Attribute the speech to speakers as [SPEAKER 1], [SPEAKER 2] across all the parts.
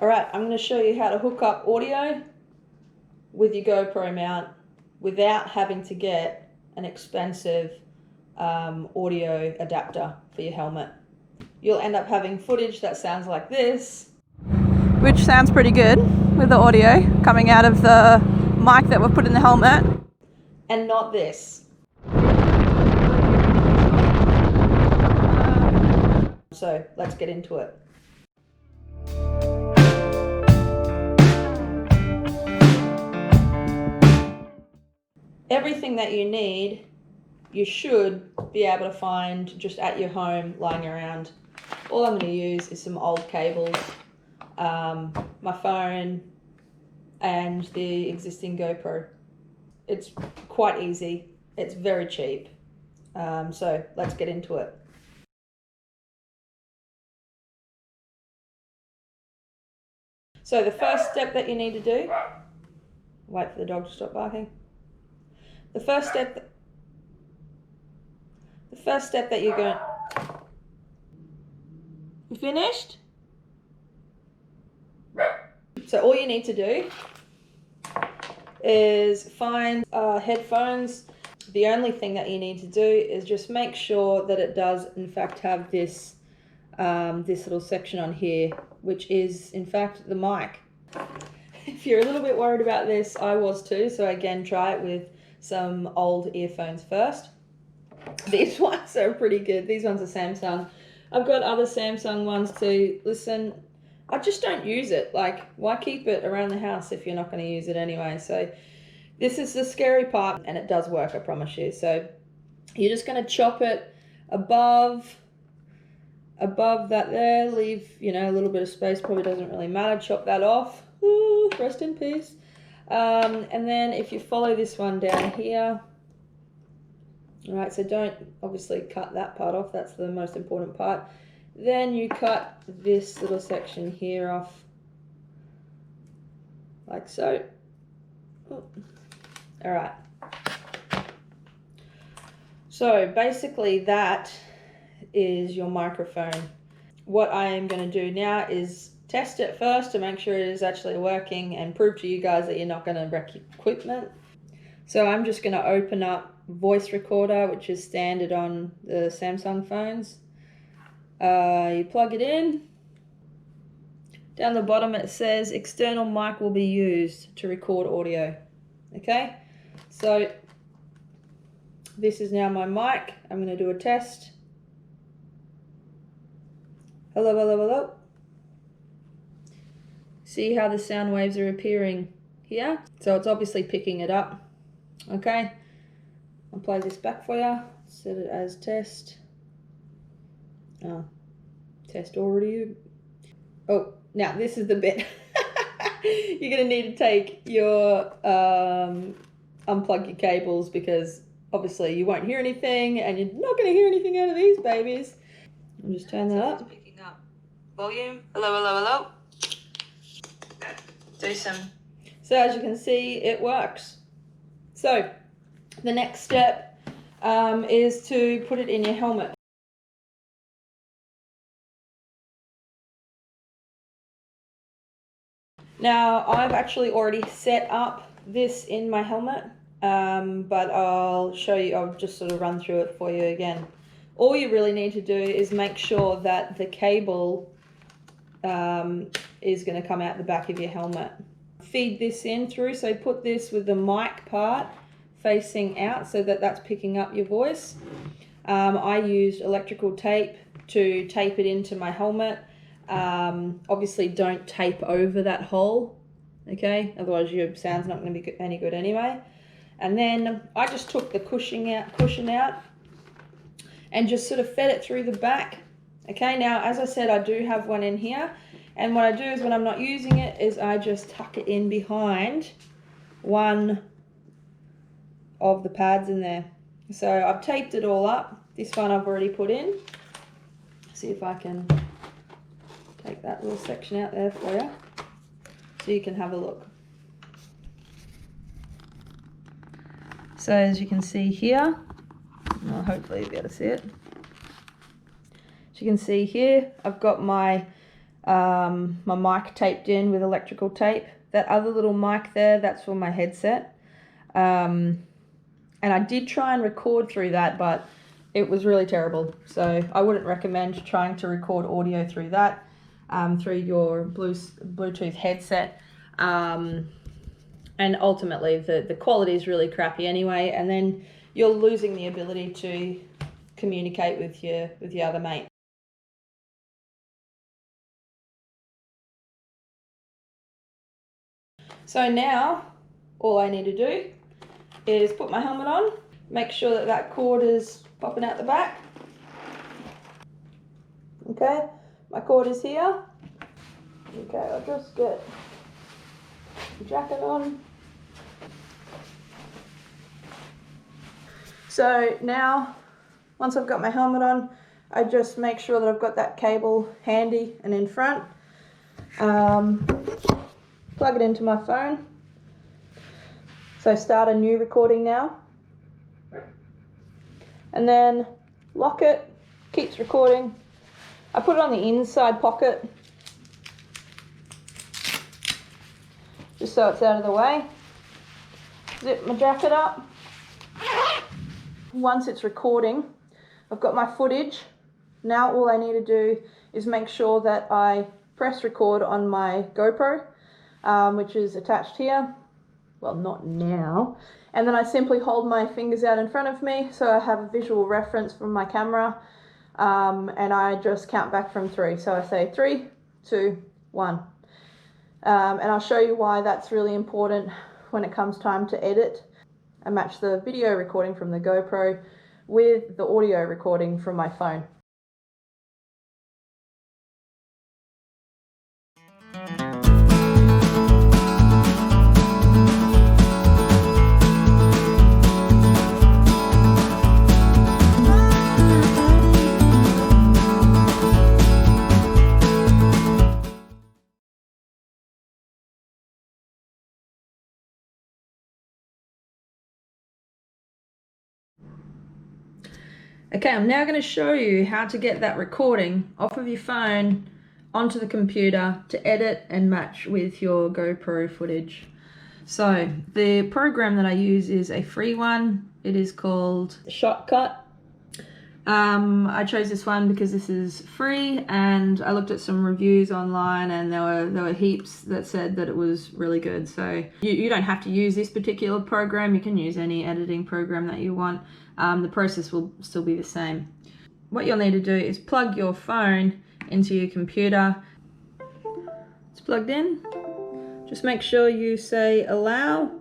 [SPEAKER 1] Alright, I'm going to show you how to hook up audio with your GoPro mount without having to get an expensive audio adapter for your helmet. You'll end up having footage that sounds like this, which sounds pretty good with the audio coming out of the mic that we've put in the helmet, and not this. So let's get into it. Everything that you need, you should be able to find just at your home lying around. All I'm going to use is some old cables, my phone, and the existing GoPro. It's quite easy. It's very cheap. So let's get into it. So the first step that you need to do, wait for the dog to stop barking. The first step that you're going... You finished? So all you need to do is find headphones. The only thing that you need to do is just make sure that it does in fact have this this little section on here, which is in fact the mic. If you're a little bit worried about this, I was too, so again, try it with some old earphones first. These ones are pretty good. These ones are Samsung. I've got other Samsung ones too. Listen, I just don't use it. Like, why keep it around the house if you're not going to use it anyway? So this is the scary part, and it does work, I promise you. So you're just going to chop it above that there. Leave, you know, a little bit of space. Probably doesn't really matter. Chop that off. Ooh, rest in peace. And then if you follow this one down here, all right, so don't obviously cut that part off. That's the most important part. Then you cut this little section here off, like so. Ooh. All right. So basically that is your microphone. What I am going to do now is test it first to make sure it is actually working and prove to you guys that you're not going to wreck your equipment. So I'm just going to open up voice recorder, which is standard on the Samsung phones. You plug it in. Down the bottom it says external mic will be used to record audio. Okay, so this is now my mic. I'm going to do a test. Hello, hello, hello. See how the sound waves are appearing here? So it's obviously picking it up. Okay, I'll play this back for you. Set it as test. Oh, test already. Oh, now this is the bit. You're going to need to take your, unplug your cables, because obviously you won't hear anything, and you're not going to hear anything out of these babies. I'll just turn that up. Picking up volume. Hello, hello, hello. Do some. So as you can see, it works. So the next step is to put it in your helmet. Now I've actually already set up this in my helmet, but I'll show you, I'll just sort of run through it for you again. All you really need to do is make sure that the cable is going to come out the back of your helmet. Feed this in through, so put this with the mic part facing out so that that's picking up your voice. I used electrical tape to tape it into my helmet. Obviously don't tape over that hole, okay? Otherwise your sound's not going to be any good anyway. And then I just took the cushion out and just sort of fed it through the back. Okay, now as I said, I do have one in here, and what I do is when I'm not using it is I just tuck it in behind one of the pads in there. So I've taped it all up. This one I've already put in. See if I can take that little section out there for you so you can have a look. So as you can see here, well, hopefully you'll be able to see it. As you can see here, I've got my my mic taped in with electrical tape. That other little mic there, that's for my headset. And I did try and record through that, but it was really terrible. So I wouldn't recommend trying to record audio through that, through your Bluetooth headset. And ultimately the quality is really crappy anyway, and then you're losing the ability to communicate with your other mate. So now all I need to do is put my helmet on, make sure that that cord is popping out the back. Okay, my cord is here. Okay, I'll just get the jacket on. So now, once I've got my helmet on, I just make sure that I've got that cable handy and in front. Plug it into my phone. So start a new recording now. And then lock it, keeps recording. I put it on the inside pocket, just so it's out of the way. Zip my jacket up. Once it's recording, I've got my footage. Now all I need to do is make sure that I press record on my GoPro, which is attached here. Well, not now. And then I simply hold my fingers out in front of me so I have a visual reference from my camera, and I just count back from 3. So I say 3, 2, 1. And I'll show you why that's really important when it comes time to edit. I match the video recording from the GoPro with the audio recording from my phone. Okay, I'm now going to show you how to get that recording off of your phone onto the computer to edit and match with your GoPro footage. So the program that I use is a free one. It is called Shotcut. I chose this one because this is free, and I looked at some reviews online, and there were heaps that said that it was really good. So you don't have to use this particular program. You can use any editing program that you want. The process will still be the same. What you'll need to do is plug your phone into your computer. It's plugged in. Just make sure you say allow.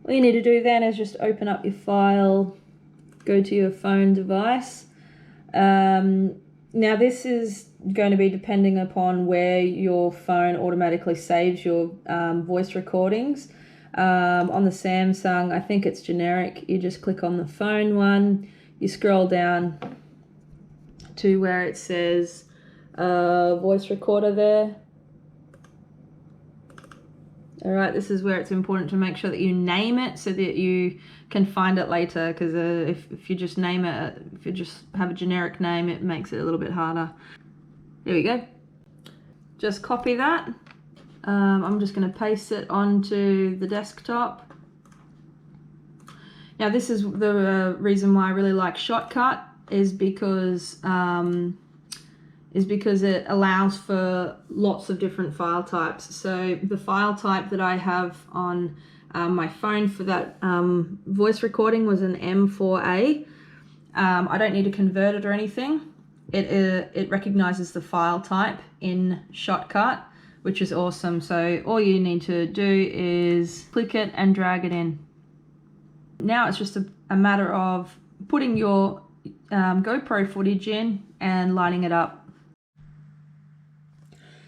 [SPEAKER 1] All you need to do then is just open up your file, go to your phone device. Now this is going to be depending upon where your phone automatically saves your voice recordings. On the Samsung, I think it's generic. You just click on the phone one, you scroll down to where it says voice recorder there. Alright, this is where it's important to make sure that you name it so that you can find it later, because if you just name it, if you just have a generic name, it makes it a little bit harder. There we go. Just copy that. I'm just going to paste it onto the desktop. Now this is the reason why I really like Shotcut, is because it allows for lots of different file types. So the file type that I have on my phone for that voice recording was an M4A. I don't need to convert it or anything. It recognizes the file type in Shotcut, which is awesome. So all you need to do is click it and drag it in. Now it's just a matter of putting your GoPro footage in and lining it up.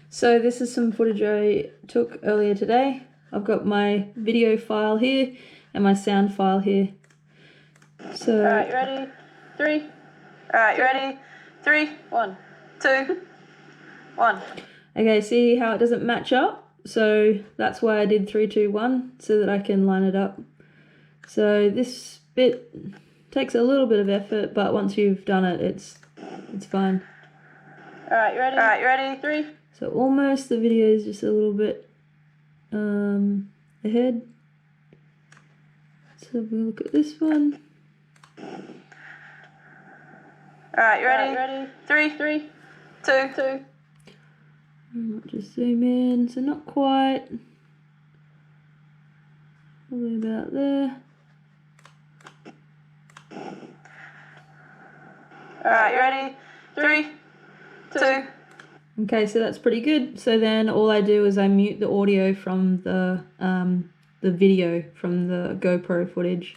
[SPEAKER 1] So this is some footage I took earlier today. I've got my video file here and my sound file here. So, alright, ready? 3. Alright, ready? 3, 1, 2, 1. Okay, see how it doesn't match up? So that's why I did 3, 2, 1, so that I can line it up. So this bit takes a little bit of effort, but once you've done it, it's fine. Alright, you ready? Alright, you ready? 3. So almost the video is just a little bit ahead. So we'll look at this one.
[SPEAKER 2] Alright, you ready? Three, two.
[SPEAKER 1] I'll just zoom in, so not quite. Probably about there.
[SPEAKER 2] Alright, you ready? Three, two.
[SPEAKER 1] Okay, so that's pretty good. So then all I do is I mute the audio from the video from the GoPro footage,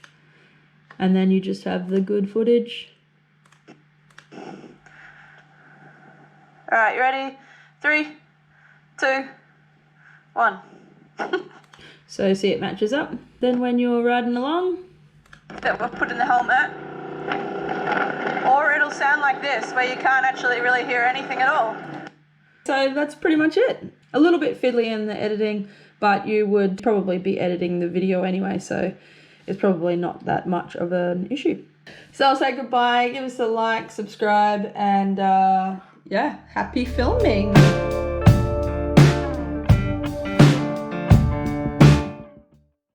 [SPEAKER 1] and then you just have the good footage.
[SPEAKER 2] Alright, you ready? Three, two, one.
[SPEAKER 1] So see, it matches up. Then when you're riding along,
[SPEAKER 2] That we've put in the helmet. Or it'll sound like this, where you can't actually really hear anything at all.
[SPEAKER 1] so that's pretty much it. A little bit fiddly in the editing, but you would probably be editing the video anyway, so it's probably not that much of an issue. So I'll say goodbye, give us a like, subscribe, and yeah, happy filming.